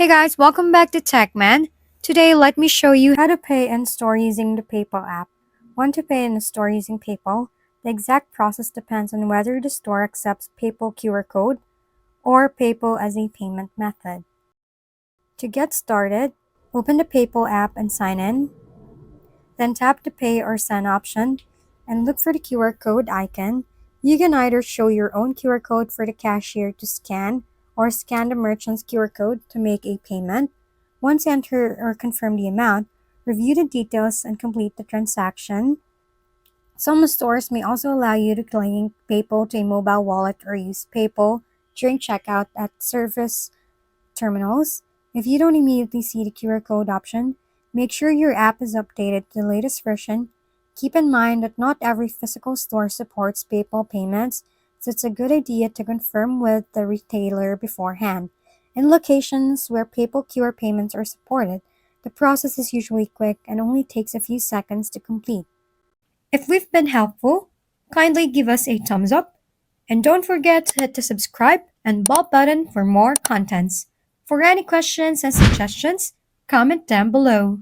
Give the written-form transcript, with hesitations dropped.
Hey guys, welcome back to TechMan. Today, let me show you how to pay in store using the PayPal app. Want to pay in a store using PayPal? The exact process depends on whether the store accepts PayPal QR code or PayPal as a payment method. To get started, open the PayPal app and sign in. Then tap the Pay or Send option and look for the QR code icon. You can either show your own QR code for the cashier to scan or scan the merchant's QR code to make a payment. Once you enter or confirm the amount, review the details and complete the transaction. Some stores may also allow you to link PayPal to a mobile wallet or use PayPal during checkout at service terminals. If you don't immediately see the QR code option, make sure your app is updated to the latest version. Keep in mind that not every physical store supports PayPal payments, so it's a good idea to confirm with the retailer beforehand. In locations where PayPal QR payments are supported, the process is usually quick and only takes a few seconds to complete. If we've been helpful, kindly give us a thumbs up and don't forget to hit the subscribe and bell button for more contents. For any questions and suggestions, comment down below.